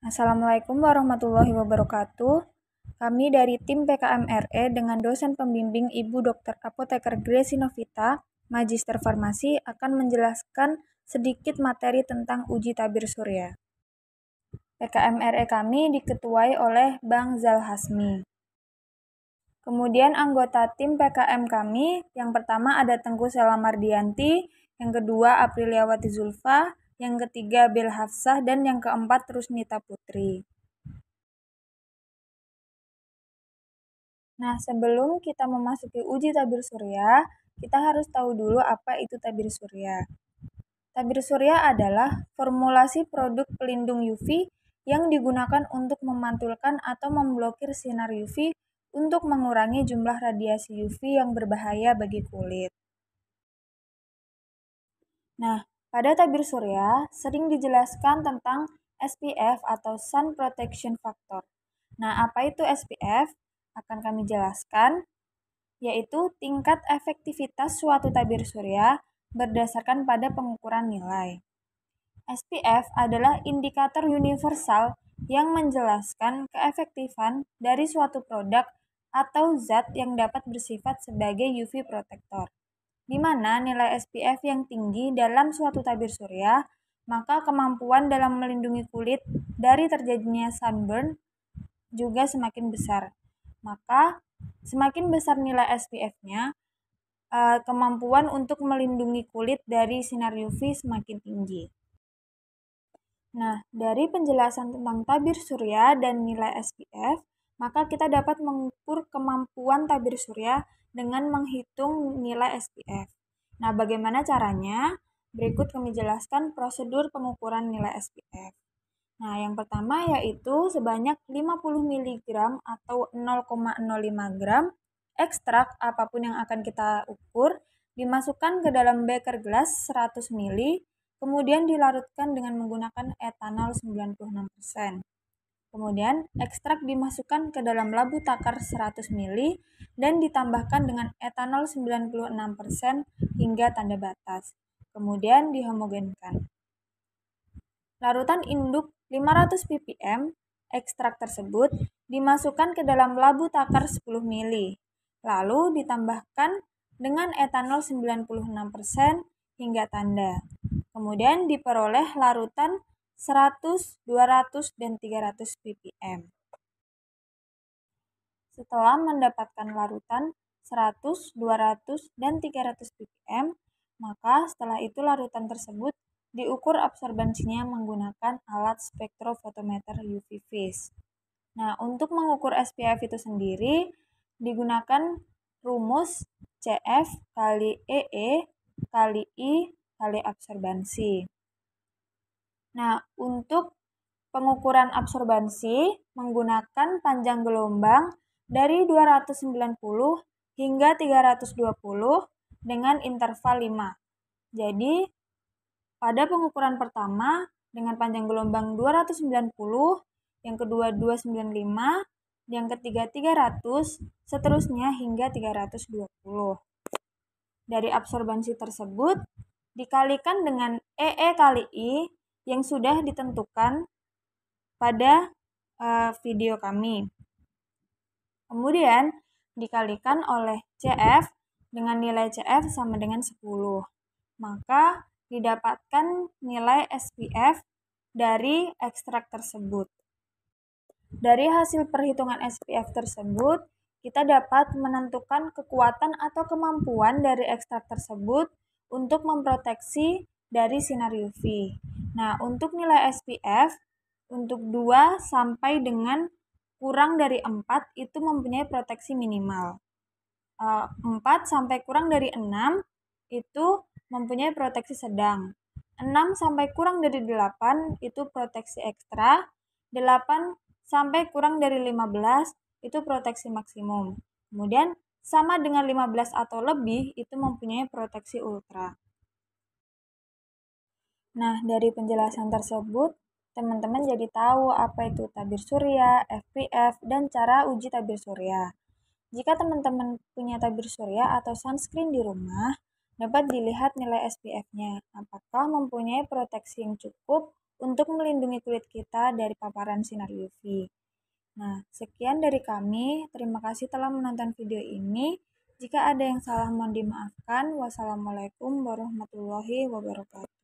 Assalamualaikum warahmatullahi wabarakatuh. Kami dari tim PKMRE dengan dosen pembimbing Ibu Dr. Apoteker Gresi Novita, Magister Farmasi, akan menjelaskan sedikit materi tentang uji tabir surya. PKMRE kami diketuai oleh Bang Zal Hasmi. Kemudian anggota tim PKM kami, yang pertama ada Tengku Sela Mardianti, yang kedua Apriliawati Zulfa, yang ketiga Bel Hafsah, dan yang keempat Rusnita Putri. Nah, sebelum kita memasuki uji tabir surya, kita harus tahu dulu apa itu tabir surya. Tabir surya adalah formulasi produk pelindung UV yang digunakan untuk memantulkan atau memblokir sinar UV untuk mengurangi jumlah radiasi UV yang berbahaya bagi kulit. Nah, pada tabir surya sering dijelaskan tentang SPF atau Sun Protection Factor. Nah, apa itu SPF? Akan kami jelaskan, yaitu tingkat efektivitas suatu tabir surya berdasarkan pada pengukuran nilai. SPF adalah indikator universal yang menjelaskan keefektifan dari suatu produk atau zat yang dapat bersifat sebagai UV protektor. Di mana nilai SPF yang tinggi dalam suatu tabir surya, maka kemampuan dalam melindungi kulit dari terjadinya sunburn juga semakin besar. Maka semakin besar nilai SPF-nya, kemampuan untuk melindungi kulit dari sinar UV semakin tinggi. Nah, dari penjelasan tentang tabir surya dan nilai SPF, maka kita dapat mengukur kemampuan tabir surya dengan menghitung nilai SPF. Nah, bagaimana caranya? Berikut kami jelaskan prosedur pengukuran nilai SPF. Nah, yang pertama yaitu sebanyak 50 mg atau 0,05 gram ekstrak apapun yang akan kita ukur dimasukkan ke dalam beker gelas 100 ml, kemudian dilarutkan dengan menggunakan etanol 96%. Kemudian, ekstrak dimasukkan ke dalam labu takar 100 ml dan ditambahkan dengan etanol 96% hingga tanda batas. Kemudian dihomogenkan. Larutan induk 500 ppm ekstrak tersebut dimasukkan ke dalam labu takar 10 ml, lalu ditambahkan dengan etanol 96% hingga tanda. Kemudian diperoleh larutan 100, 200, dan 300 ppm. Setelah mendapatkan larutan 100, 200, dan 300 ppm, maka setelah itu larutan tersebut diukur absorbansinya menggunakan alat spektrofotometer UV phase. Nah, untuk mengukur SPF itu sendiri digunakan rumus CF kali EE kali I kali absorbansi. Nah, untuk pengukuran absorbansi menggunakan panjang gelombang dari 290 hingga 320 dengan interval 5. Jadi, pada pengukuran pertama dengan panjang gelombang 290, yang kedua 295, yang ketiga 300, seterusnya hingga 320. Dari absorbansi tersebut dikalikan dengan EE kali I yang sudah ditentukan pada video kami. Kemudian dikalikan oleh CF dengan nilai CF sama dengan 10. Maka didapatkan nilai SPF dari ekstrak tersebut. Dari hasil perhitungan SPF tersebut, kita dapat menentukan kekuatan atau kemampuan dari ekstrak tersebut untuk memproteksi dari sinar UV. Nah, untuk nilai SPF untuk 2 sampai dengan kurang dari 4 itu mempunyai proteksi minimal. 4 sampai kurang dari 6 itu mempunyai proteksi sedang. 6 sampai kurang dari 8 itu proteksi ekstra. 8 sampai kurang dari 15 itu proteksi maksimum. Kemudian sama dengan 15 atau lebih itu mempunyai proteksi ultra. Nah, dari penjelasan tersebut, teman-teman jadi tahu apa itu tabir surya, SPF, dan cara uji tabir surya. Jika teman-teman punya tabir surya atau sunscreen di rumah, dapat dilihat nilai SPF-nya, apakah mempunyai proteksi yang cukup untuk melindungi kulit kita dari paparan sinar UV. Nah, sekian dari kami. Terima kasih telah menonton video ini. Jika ada yang salah mohon dimaafkan. Wassalamualaikum warahmatullahi wabarakatuh.